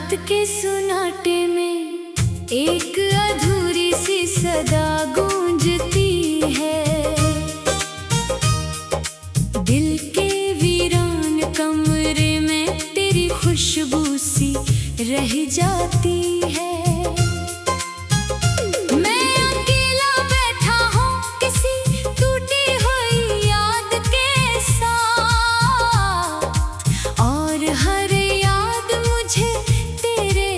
रात के सुनाटे में एक अधूरी सी सदा गूंजती है। दिल के वीरान कमरे में तेरी खुशबू सी रह जाती है। मैं अकेला बैठा हूँ किसी टूटी हुई याद के साथ, और हर याद मुझे तेरे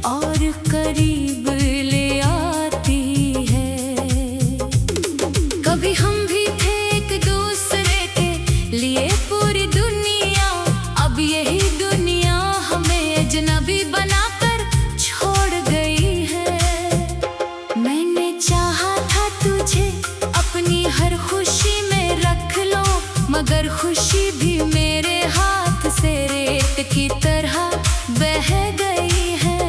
और करीब ले आती है। कभी हम भी थे एक दूसरे के लिए पूरी दुनिया, अब यही दुनिया हमें अजनबी बनाकर छोड़ गई है। मैंने चाहा था तुझे अपनी हर खुशी में रख लो, मगर खुशी भी मेरे हाथ से रेत की तरह बह गई है।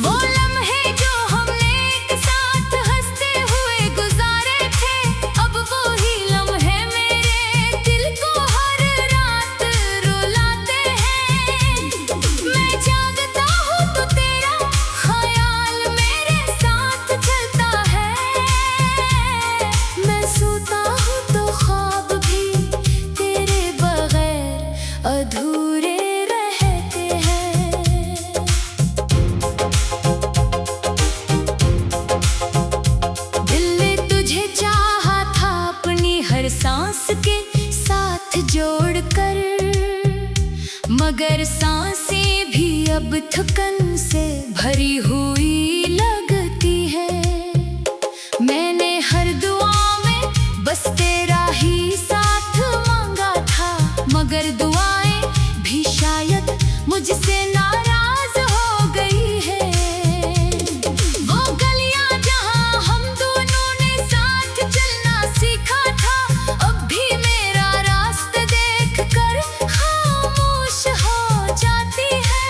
वो लम्हे जो हमने एक साथ हंसते हुए गुजारे थे, अब वो ही लम्हे मेरे दिल को हर रात रुलाते हैं। मैं जागता हूँ तो तेरा ख्याल मेरे साथ चलता है, मैं सोता हूँ तो ख्वाब भी तेरे बगैर अधूरे रहते हैं। दिल ने तुझे चाहा था अपनी हर सांस के साथ जोड़कर, मगर सांसें भी अब थकन से भरी हुई लगती है। मैंने हर दुआ में बस तेरा ही साथ मांगा था, मगर दुआएं भी शायद मुझसे नाराज हो गई है। वो गलियां जहां हम दोनों ने साथ चलना सीखा था, अब भी मेरा रास्ता देखकर खामोश हो जाती है।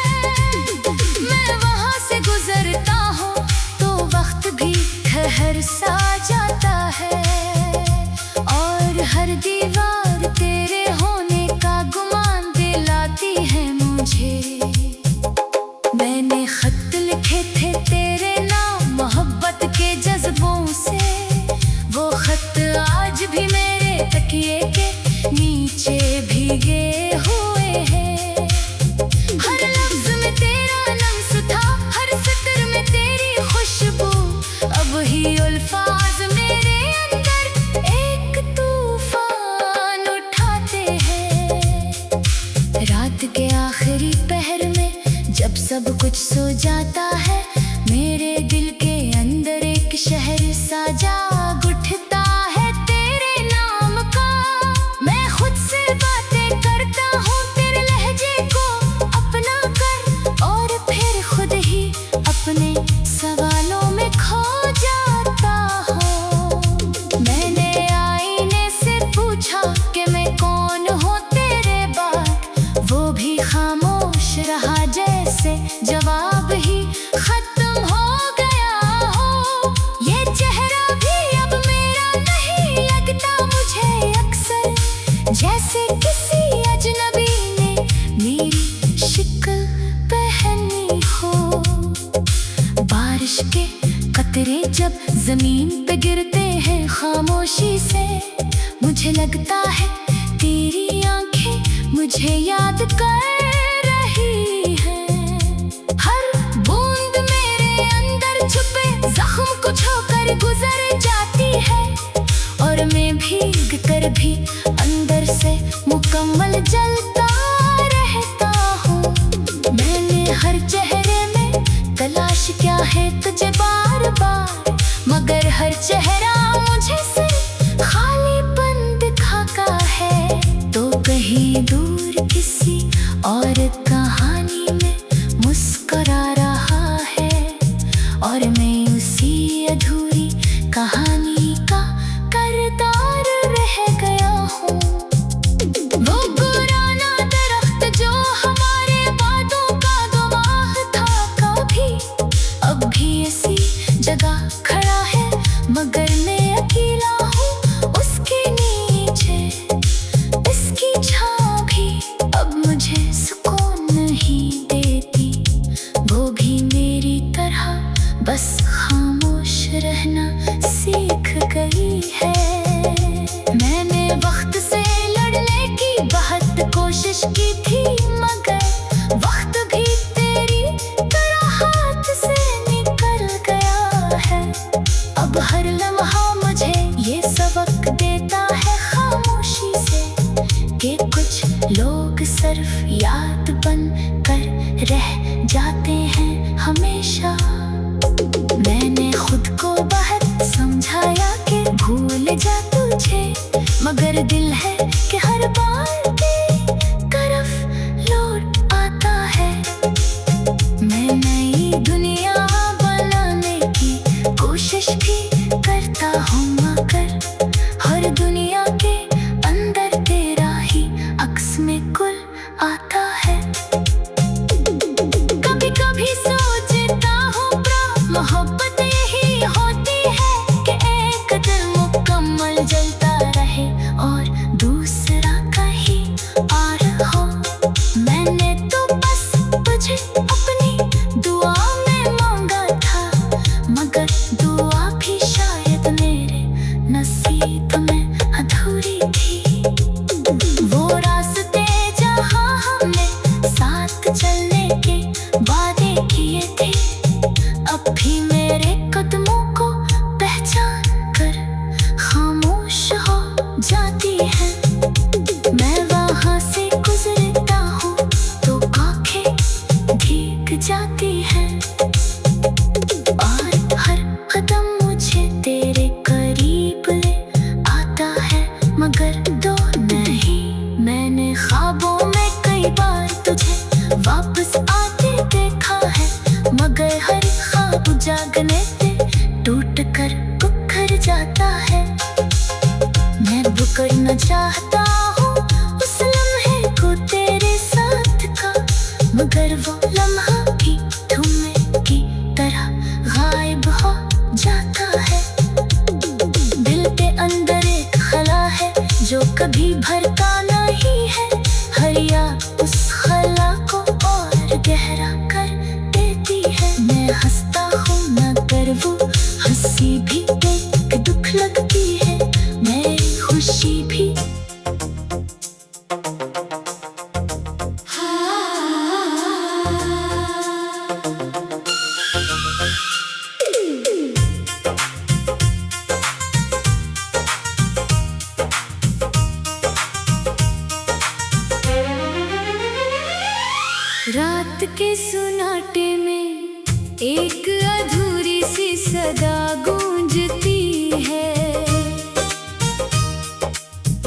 मैं वहां से गुजरता हूँ तो वक्त भी ठहर सा जाता है, और हर दीवार तेरे होने का गुमान दिलाती है मुझे। मैंने खत लिखे थे तेरे नाम मोहब्बत के जज्बों से, वो खत आज भी मेरे तकिए के नीचे भीगे हुए हैं। हर लफ्ज में तेरा लम्स था, हर सतर में तेरी खुशबू, अब ही अल्फाज मेरे अंदर एक तूफान उठाते हैं। रात के आखिरी पहर में जब सब कुछ सो जाता है, मेरे दिल के अंदर एक शहर सा जाग उठता है तेरे नाम का। मैं खुद से बातें करता हूँ तेरे लहजे को अपना कर, और फिर खुद ही अपने सवालों में खो जाता हूँ। मैंने आईने से पूछा कि मैं कौन हूँ तेरे बाद, वो भी खामोश रहा जैसे जवाब ही खत्म हो गया हो। ये चेहरा भी अब मेरा नहीं लगता मुझे अक्सर, जैसे किसी अजनबी ने मेरी शक्ल पहनी हो। बारिश के कतरे जब जमीन पे गिरते हैं खामोशी से, मुझे लगता है तेरी आंखें मुझे याद कर रही हैं। हर बूंद मेरे अंदर छुपे जख्म को छूकर गुजर जाती है, और मैं भीग कर भी अंदर से मुकम्मल जलता रहता हूँ। मैंने हर चेहरे में तलाश किया है तुझे बार बार, मगर हर चेहरा मुझे सिर्फ खालीपन दिखाता है। तो कहीं दूर किसी और कहानी में मुस्कुरा रहा है, और मैं उसी अधूरी कहानी का किरदार रह गया हूँ। तरफ याद बन कर रह जाते हैं हमेशा। मैंने खुद को बहुत समझाया कि भूल जा तुझे, मगर दिल है कि हर बार तेरी तरफ लौट आता है। मैं नई दुनिया बनाने की कोशिश भी करता हूँ, मगर हर दुनिया के अंदर तेरा ही अक्स में कुल आता है। कभी कभी सोचता हूँ मोहब्बत यही होती है कि एक दिल मुकम्मल जलता रहे और दूसरा कहीं और हो। मैंने तो बस तुझे अपनी दुआ में मांगा था, मगर दुआ भी शायद मेरे नसीब में अधूरी थी। वो रास्ते जहाँ हमने साथ चलने के वादे किए थे, अब भी मेरे कदमों को पहचान कर खामोश हो जाती है। मैं वहाँ से गुजरता हूँ तो आँखें भीग जाती हैं, और हर कदम मुझे तेरे करीब ले आता है, मगर दो नहीं। मैंने ख्वाबों में कई बार तुझे वापस आते देखा है, मगर हर ख्वाब जागने पे टूट कर बिखर जाता है। मैं बिखरना चाहता हूँ उस लम्हे को तेरे साथ का, मगर वो लम्हा भी धुएं की तरह गायब हो जाता है। दिल के अंदर एक खला है जो कभी भरता नहीं है, हर याद उस खला को और गहरा कर देती है। मैं हंसता हूँ मगर वो हंसी भी देख दुख लगती है, मेरी खुशी भी। रात के सुनाटे में एक अधूरी सी सदा गूंजती है,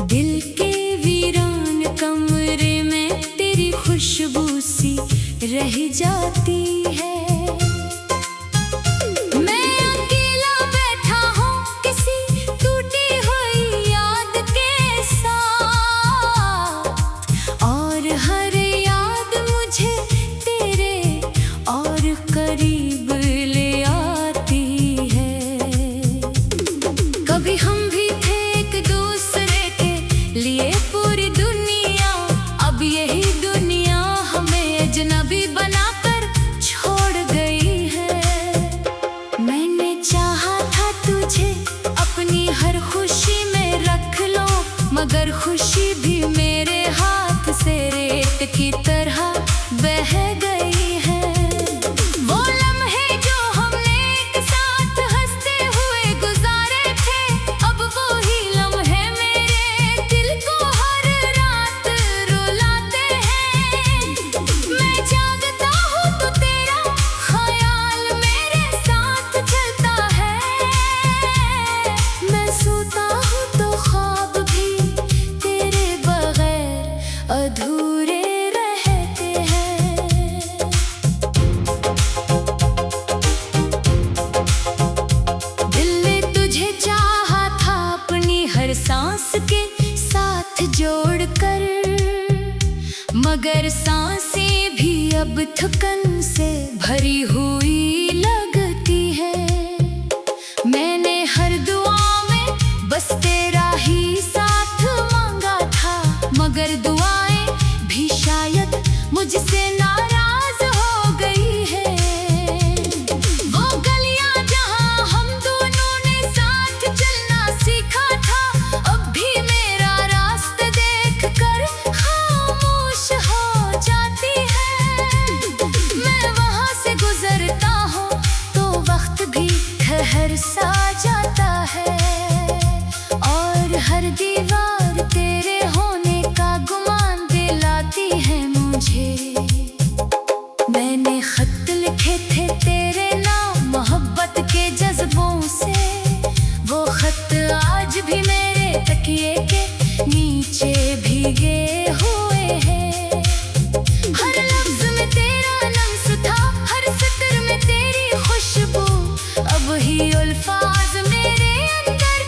दिल के वीरान कमरे में तेरी खुशबू सी रह जाती है। मैं अकेला बैठा हूँ किसी टूटी हुई याद के साथ, और हर याद मुझे तेरे और करीब ले आती है। कभी हम भी थे एक दूसरे के लिए पूरी दुनिया, अब यही दुनिया हमें अजनबी बनाकर छोड़ गई है। मैंने चाहा था तुझे अपनी हर खुशी में रख लो, मगर खुशी भी मेरे हाथ से रेत की तरह बह गई है। वो लम्हे जो हमने एक साथ हंसते हुए गुजारे थे, अब वो ही लम्हे मेरे दिल को हर रात रुलाते हैं। मैं जागता हूँ तो तेरा ख्याल मेरे साथ चलता है, मैं सोता हूँ तो ख्वाब भी तेरे बगैर अधूरे रहते हैं। दिल ने तुझे चाहा था अपनी हर सांस के साथ जोड़कर, मगर सांसें भी अब थकन से भरी हुई लगती है। मैंने हर दुआ में बस तेरा ही साथ मांगा था, मगर दुआएं भी शायद मुझसे नाराज हो गई है। वो गलियां जहां हम दोनों ने साथ चलना सीखा था, अब भी मेरा रास्ता देख कर खामोश हो जाती है। मैं वहां से गुजरता हूँ तो वक्त भी ठहर सा जाता है, और भीगे हुए हैं। हर लफ्ज में तेरा लम्स था, हर सतर में तेरी खुशबू। अब ही अल्फाज मेरे अंदर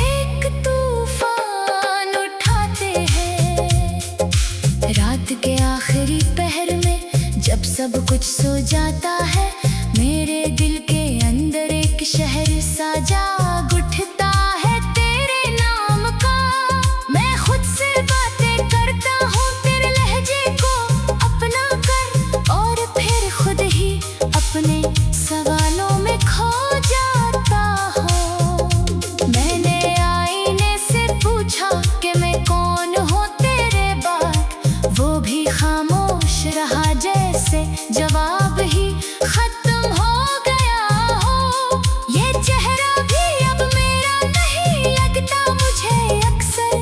एक तूफान उठाते हैं। रात के आखिरी पहर में जब सब कुछ सो जाता है, मेरे दिल के अंदर एक शहर सा जाग उठता है तेरे नाम का। मैं खुद से बातें करता हूँ तेरे लहजे को अपना कर, और फिर खुद ही अपने सवालों में खो जाता हूँ। मैंने आईने से पूछा कि मैं कौन हूँ तेरे बाद, वो भी खामोश रहा जैसे जवाब ही खत्म हो गया हो। ये चेहरा भी अब मेरा नहीं लगता मुझे अक्सर,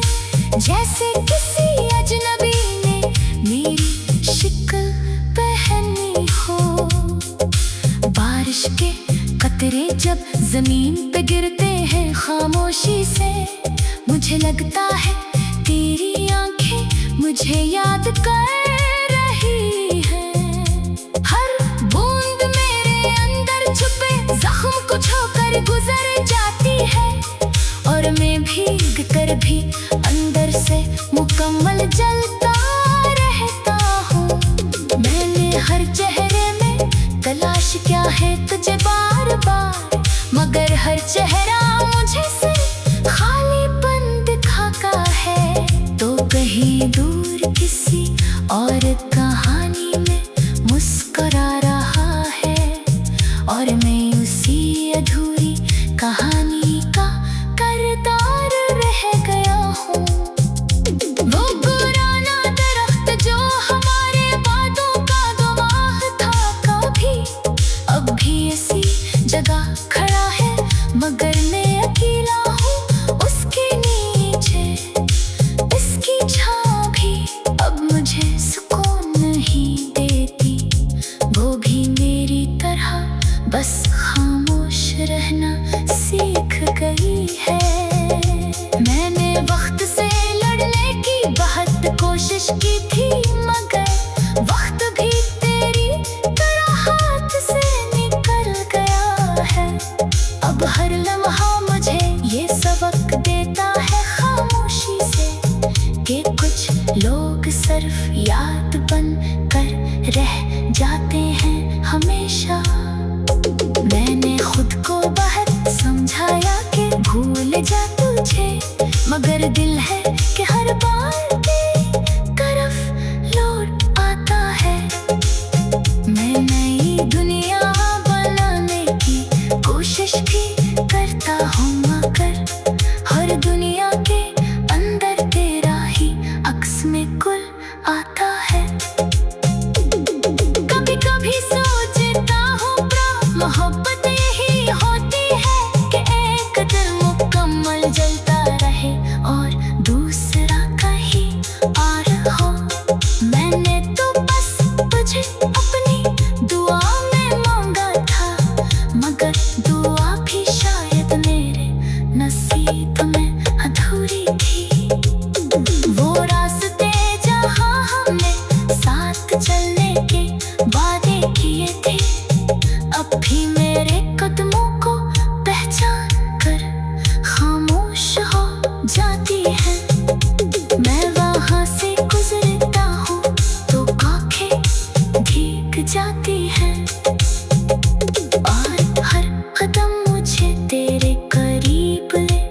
जैसे किसी अजनबी ने मेरी शक्ल पहनी हो। बारिश के कतरे जब जमीन पे गिरते हैं खामोशी से, मुझे लगता है तेरी आंखें मुझे याद कर रही हैं। हर बूंद मेरे अंदर छुपे जख्म को छूकर गुजर जाती है, और मैं भीग कर भी अंदर से मुकम्मल जलता रहता हूँ। मैंने हर चेहरे में तलाश किया है तुझे बार बार, मगर हर चेहरा मुझे सिर्फ खालीपन दिखाता है। तो कहीं दूर किसी और कहानी में मुस्कुरा रहा है, और मैं उसी अधूरी कहानी का किरदार रह गया हूँ। वो पुराना दरख्त जो हमारे बातों का गवाह था कभी, अब भी इसी जगह खड़ा है, मगर मैं अकेला हूँ उसके नीचे। इसकी छाँव भी अब मुझे सुकून नहीं देती, वो भी मेरी तरह बस खामोश रहना सीख गई है। मैंने वक्त से लड़ने की बहुत कोशिश की थी, मगर वक्त भी तेरी तरह हाथ से निकल गया है। अब हर लम्हा मुझे ये सबक देता है खामोशी से, कि कुछ लोग सिर्फ याद बन कर रह जाते हैं हमेशा। मैंने खुद को बहुत समझाया कि भूल जा तुझे, मगर दिल है कि हर बार तेरी तरफ लौट आता है। मैं नई दुनिया बनाने की कोशिश भी करता हूँ, मगर हर दुनिया के अंदर तेरा ही अक्स में कुल आता है। कभी कभी सोचता हूँ मोहब्बत यही होती है, कि एक दिल मुकम्मल जलता रहे और दूसरा कहीं और हो। मैंने तो बस तुझे अपनी दुआ में मांगा था, मगर दुआ भी शायद मेरे नसीब में अधूरी थी। वो रास्ते जहाँ हमने साथ चलने के वादे किए थे, अब भी मेरे कदमों को पहचान कर खामोश हो जाती है। मैं वहाँ से गुजरता हूँ तो आँखें भीग जाती हैं, और हर कदम मुझे तेरे करीब ले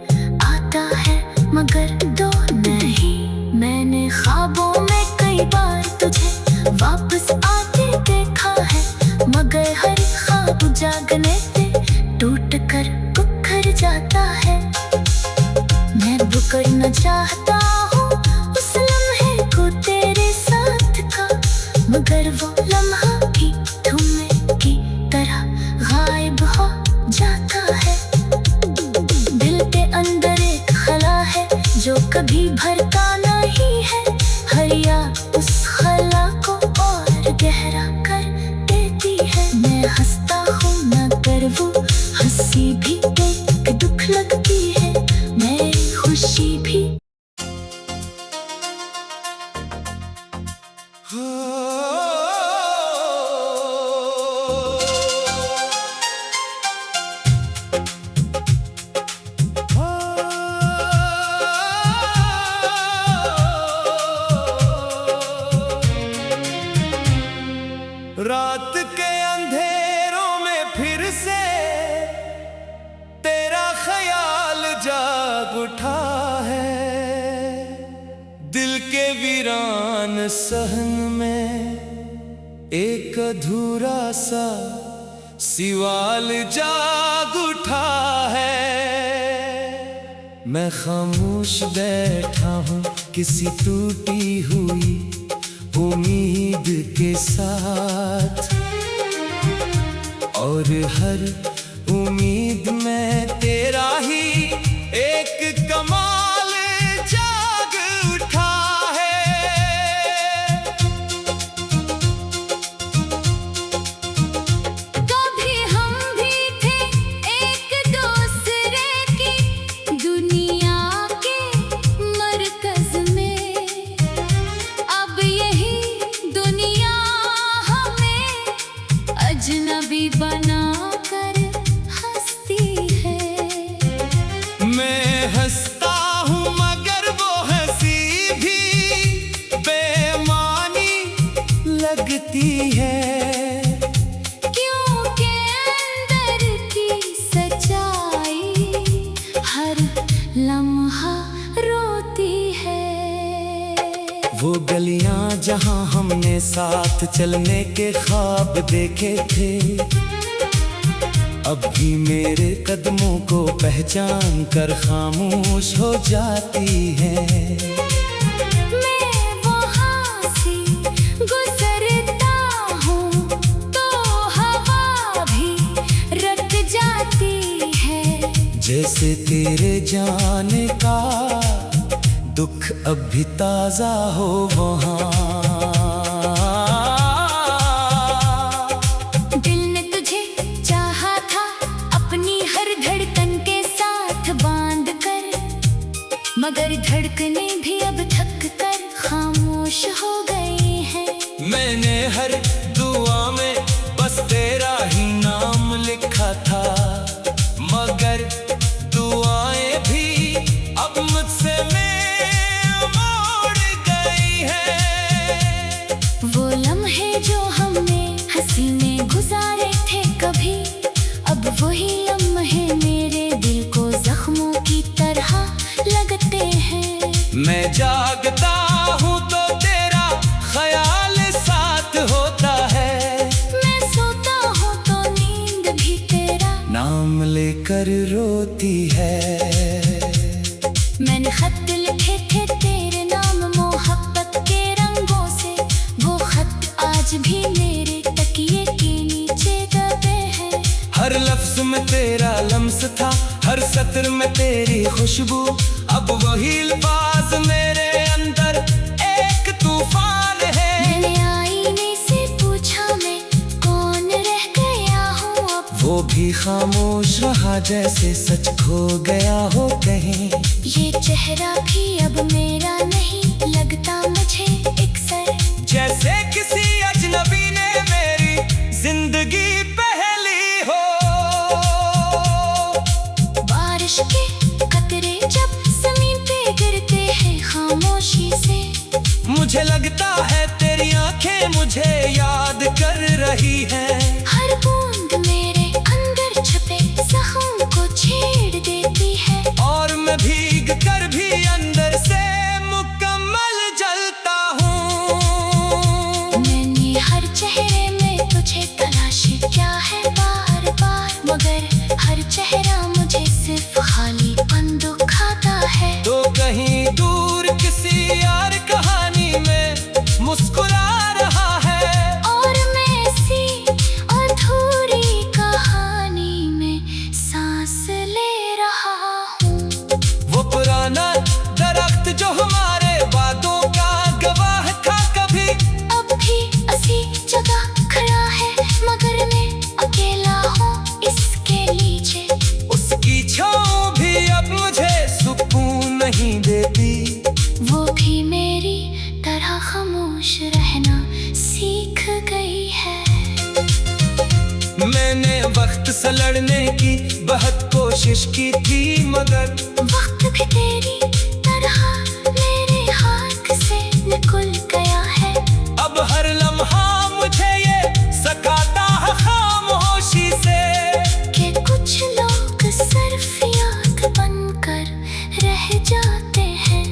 आता है, मगर दो नहीं। मैंने ख्वाबों में कई बार तुझे वापस आते देखा है, मगर हर ख्वाब जागने पे टूट कर बिखर जाता है। मैं बिखरना चाहता हूँ उस लम्हे को तेरे साथ का, मगर वो लम्हा भी धुएं की तरह गायब हो जाता है। दिल के अंदर एक खला है जो कभी भरता नहीं है, हर याद उस खला को और गहरा कर देती है। मैं हंसता हूँ मगर वो हंसी भी देख दुख लगती है, मेरी खुशी भी। रात के अंधेरों में फिर से तेरा ख्याल जाग उठा है। दिल के वीरान सहन में एक अधूरा सा सवाल जाग उठा है। मैं खामोश बैठा हूँ किसी टूटी हुई उम्मीद के साथ, और हर उम्मीद में तेरा ही एक कमाल जाग उठा है। कभी हम भी थे एक दूसरे की दुनिया के मरकज में, अब यही दुनिया हमें अजनबी बनाकर हंसती है। मैं हंसता हूँ मगर वो हंसी भी बेमानी लगती है, क्योंकि अंदर की सच्चाई हर लम्हा रोती है। वो गलियां जहां हमने साथ चलने के ख्वाब देखे थे, अब भी मेरे कदमों को पहचान कर खामोश हो जाती है। मैं वहाँ से गुजरता हूँ तो हवा भी रुक जाती है, जैसे तेरे जाने का दुख अब भी ताजा हो वहाँ। दिल ने तुझे चाहा था अपनी हर धड़कन के साथ बांध कर, मगर धड़कने भी अब थक कर खामोश हो गई हैं। मैंने हर दुआ में बस तेरा ही नाम लिखा था, मगर दुआएं भी अब मुझसे मोड़ गई हैं। वो लम्हे जो हमने हंसी में गुजारे थे कभी, अब वही लम्हे मेरे दिल को जख्मों की तरह लगते हैं। मैं जागता हूँ तो तेरा ख्याल साथ होता है, मैं सोता हूँ तो नींद भी तेरा नाम लेकर रोती है। मैंने खत लिखे थे तेरे नाम मोहब्बत के रंगों से, वो खत आज भी मेरे तकिए के नीचे दबे हैं। हर लफ्ज में तेरा लम्स था, हर सत्र में तेरी खुशबू, अब वही अल्फाज मेरे अंदर एक तूफान है। मैंने आईने से पूछा मैं कौन रह गया हूँ अब, वो भी खामोश रहा जैसे सच खो गया हो कहीं। ये चेहरा भी अब मेरा नहीं लगता मुझे एक सर, जैसे किसी अजनबी ने मेरी जिंदगी पहली हो। बारिश के कतरे जब जमीन पे गिरते हैं खामोशी से, मुझे लगता है तेरी आंखें मुझे याद कर रही हैं। हर बूंद मेरे अंदर छुपे जख्म को छेड़ देती है, और मैं भीग कर भी अंदर से मुकम्मल जलता हूँ। मैंने हर चेहरे में तुझे तलाशी क्या है बार बार, मगर हर चेहरा मुझे सिर्फ खालीपन दुखाता है। तो कहीं दूर किसी यार कहानी में मुस्कुरा रहा है, और मैंने वक्त से लड़ने की बहुत कोशिश की थी, मगर वक्त भी तेरी तरह मेरे हाथ से निकल गया है। अब हर लम्हा मुझे ये सताता है खामोशी से कि कुछ लोग सिर्फ याद बनकर रह जाते हैं।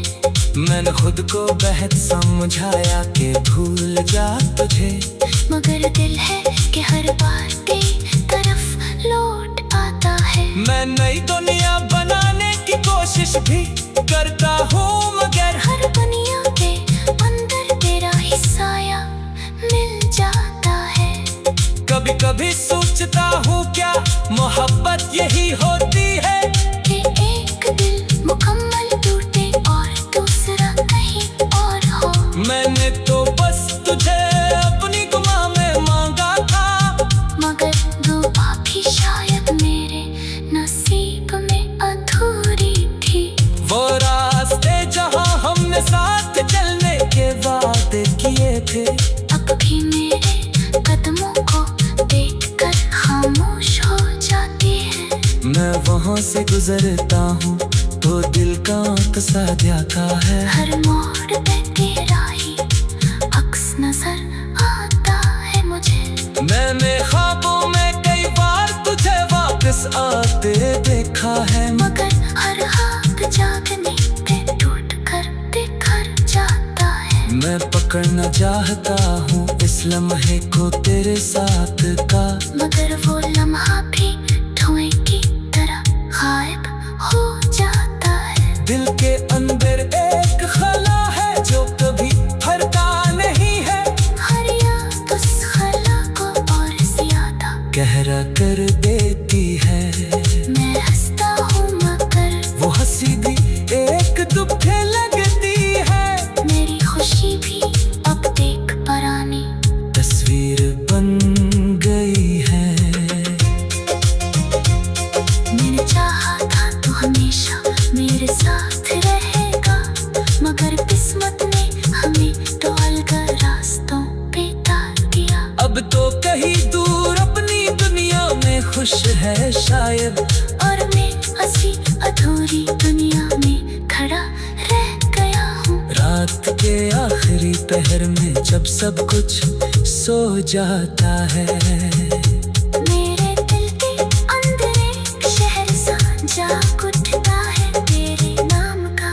मैंने खुद को बहुत समझाया कि भूल जा तुझे, मगर दिल है कि हर बार तेरी तरफ लौट आता है। मैं नई दुनिया बनाने की कोशिश भी करता हूँ, मगर हर दुनिया के अंदर तेरा ही साया मिल जाता है। कभी कभी सोचता हूँ क्या मोहब्बत यही होती है कि एक दिल मुकम्मल टूटे और दूसरा कहीं और हो। मैंने तो बस तुझे अपनी दुआ में मांगा था, मगर दुआ भी शायद मेरे नसीब में अधूरी थी। वो रास्ते जहाँ हमने साथ चलने के वादे किए थे, अब भी मेरे कदमों को देखकर खामोश हो जाती है। मैं वहाँ से गुजरता हूँ तो दिल कांप सा जाता है। हर मोड़ पे तेरा ही अक्स नजर आता है मुझे। मैंने ख्वाबों में कई बार तुझे वापस आते देखा है, मगर हर हाथ जागने पे टूट कर बिखर जाता है। मैं पकड़ना चाहता हूँ इस लम्हे को तेरे साथ का, मगर वो लम्हा भी धुएं की तरह गायब हो जाता है। दिल के अंदर एक खला है जो कभी भरता नहीं है, हर याद उस खला को और ज्यादा गहरा कर देती है। मैं हंसता हूँ मगर वो हंसी भी एक दुखे लगती है, मेरी खुशी भी अब देख परानी तस्वीर बन गई है। मैंने चाहा था तू हमेशा मेरे साथ रहेगा, मगर किस्मत ने हमें तो अलग रास्तों पे डाल दिया। अब तो कहीं दूर अपनी दुनिया में खुश है शायद, और मैं हंसी अधूरी दुनिया में खड़ा रह गया हूँ। रात के आखिरी पहर में जब सब कुछ सो जाता है। मेरे दिल के अंदर एक शहर जाग उठता है तेरे नाम का।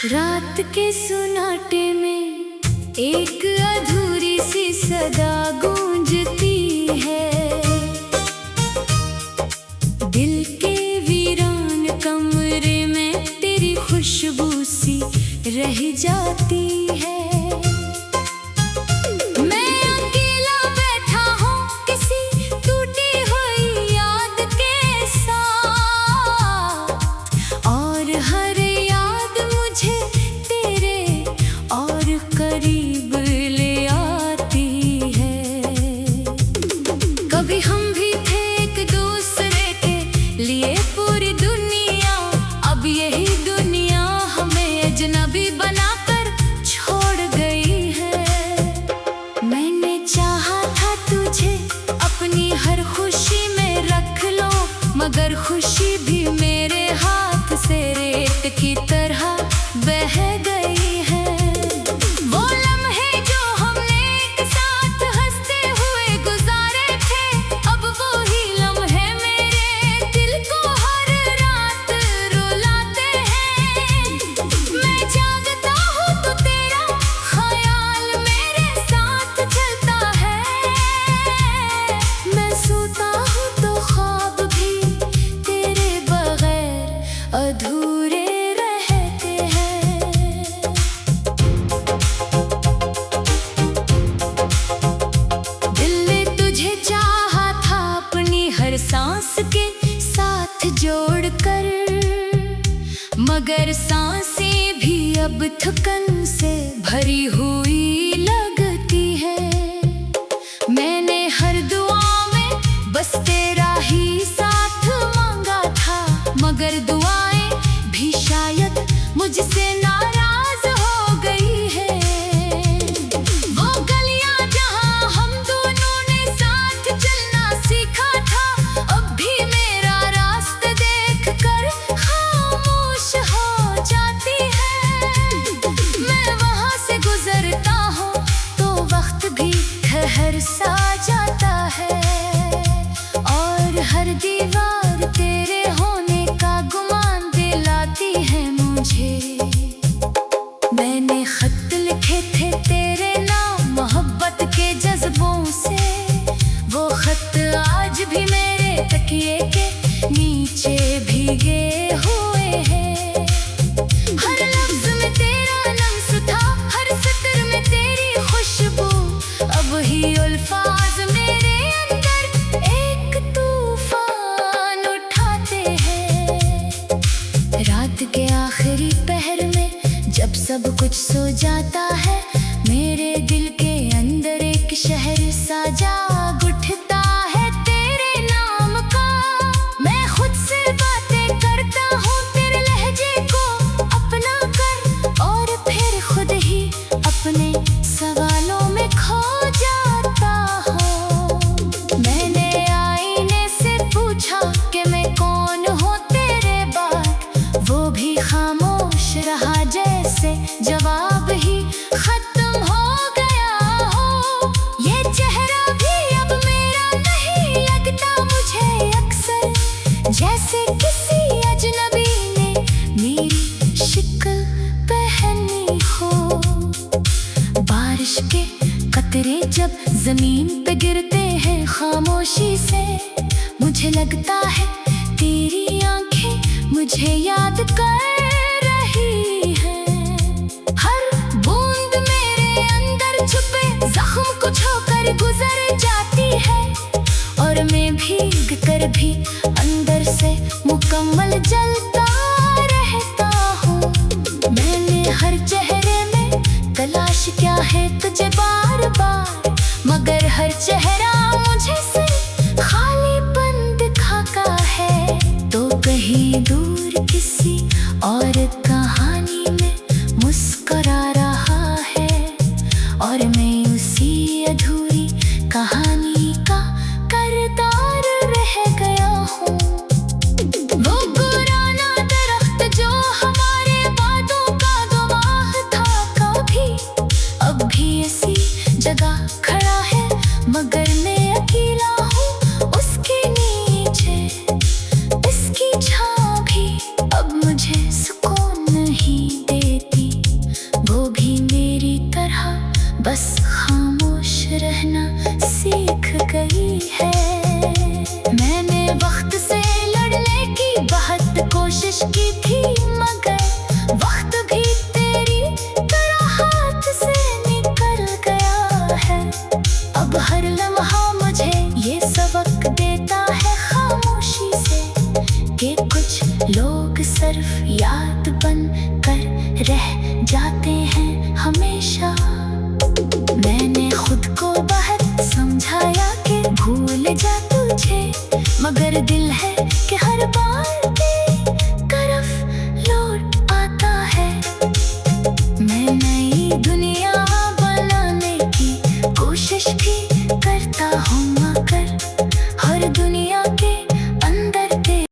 रात के सुनाटे में एक अधूरी सी सदा गूंजती है। दिल के वीरान कमरे में तेरी खुशबू सी रह जाती है। मैं अकेला बैठा हूँ किसी टूटी हुई याद के साथ, और हर याद मुझे तेरे और करीब ले आती है। कभी हम भी थे एक दूसरे के लिए पूरी दुनिया, अब यही दुनिया हमें अजनबी बनाकर छोड़ गई है। मैंने चाहा था तुझे अपनी हर खुशी में रख लो, मगर खुशी भी मेरे हाथ से रेत की तरह बह गई है। वो लम्हे जो हमने एक साथ हंसते हुए गुजारे थे, अब वो ही लम्हे मेरे दिल को हर रात रुलाते हैं। मैं जागता हूँ तो तेरा ख्याल मेरे साथ चलता है, मैं सोता हूँ तो ख्वाब भी तेरे बगैर अधूरे रहते हैं। दिल ने तुझे चाहा था अपनी हर सांस के साथ जोड़कर, मगर सांसें भी अब थकन से भरी हुई लगती है। मैंने हर दुआ में बस तेरा ही साथ मांगा था, मगर दुआएं भी शायद मुझसे नाराज हो गई है। वो गलियां जहां हम दोनों ने साथ चलना सीखा था, अब भी मेरा रास्ता देख कर खामोश हो जाती है। मैं वहां से गुजरता हूँ तो वक्त भी ठहर सा जाता है, और हर दीवार तेरे होने का गुमान दिलाती है मुझे। मैंने खत लिखे थे तेरे नाम मोहब्बत के जज्बों से, वो खत आज भी मेरे तकिए के नीचे भीगे हुए हैं। हर लफ्ज में तेरा लम्स था, हर सतर में तेरी खुशबू, अब ही अल्फाज मेरे अंदर एक तूफान उठाते हैं। रात के आखिरी पहर में जब सब कुछ सो जाता है, मेरे दिल के अंदर एक शहर सा जाग उठता है तेरे नाम का। मैं खुद से बातें करता हूँ तेरे लहजे को अपना कर, और फिर खुद ही अपने सवालों में खो जाता हूँ। मैंने आईने से पूछा कि मैं कौन हूँ तेरे बाद, वो भी खामोश रहा जैसे जवाब ही खत्म हो गया हो। ये चेहरा भी अब मेरा नहीं लगता मुझे अक्सर, जैसे किसी अजनबी ने मेरी शक्ल पहनी हो। बारिश के कतरे जब जमीन पे गिरते हैं खामोशी से, मुझे लगता है तेरी आंखें मुझे याद कर रही हैं। हर बूंद मेरे अंदर छुपे जख्म को छूकर गुजर जाती है, और मैं भीग कर भी अंदर से मुकम्मल जलता रहता हूँ। मैंने हर चेहरे में तलाश किया है तुझे बार बार, मगर हर चेहरा मुझे से खालीपन दिखाता है। तो कहीं दूर किसी और कहानी में मुस्कुरा रहा है, और मैं उसी अधूरी कहानी का किरदार रह गया हूँ। वो पुराना दरख्त जो हमारे बातों का गवाह था कभी, अब भी इसी जगह खड़ा है, मगर मैं अकेला हूँ उसके नीचे। इसकी छाँव भी अब मुझे सुकून नहीं देती, वो भी मेरी तरह बस खामोश रहना सीख गई है। मैंने वक्त से लड़ने की बहुत कोशिश की थी, मगर वक्त भी तेरी तरह हाथ से निकल गया है। अब हर लम्हा मुझे ये सबक देता है खामोशी से, कि कुछ लोग सिर्फ याद बन कर रह जाते हैं हमेशा। मैंने खुद को बहुत समझाया कि भूल जा तुझे, मगर दिल है कि हर बार तेरी तरफ लौट आता है। मैं नई दुनिया बनाने की कोशिश भी करता हूँ, मगर हर दुनिया